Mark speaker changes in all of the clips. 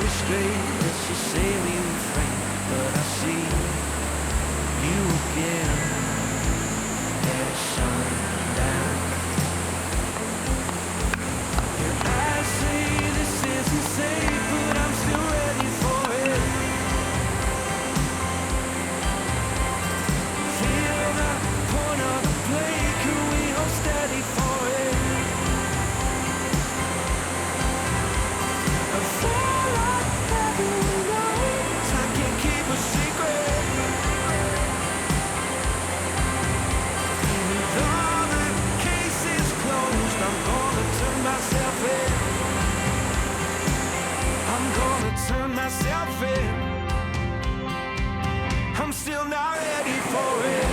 Speaker 1: story straight. Let's just say we refrain. But I see you again at sundown. Your eyes say this isn't safe, but I'm still ready for it. Feel the point of the play, can we hold steady for it? I feel like heaven knows I can't keep a secret. Even though the case is closed, I'm gonna turn myself in. I'm gonna turn myself in. I'm still not ready for it.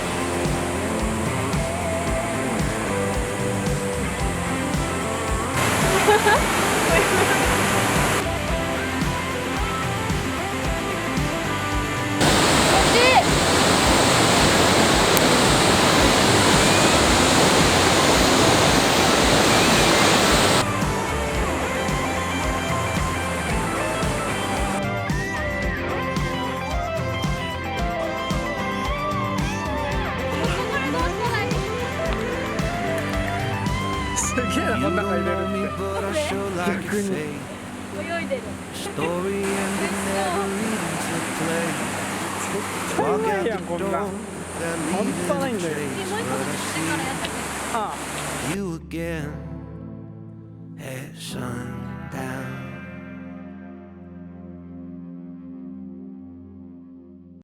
Speaker 1: You don't know me, but I sure like your face.
Speaker 2: 泳いでる
Speaker 1: Story ended, never even took place.
Speaker 3: 絶対うまいやんこんなん。
Speaker 1: that
Speaker 3: 半
Speaker 1: leaving
Speaker 3: 端ない
Speaker 1: a
Speaker 3: んだよ。
Speaker 1: trace.
Speaker 2: もう一個
Speaker 1: But
Speaker 2: 走ってからやってて
Speaker 3: ああ
Speaker 1: I see you again at sun.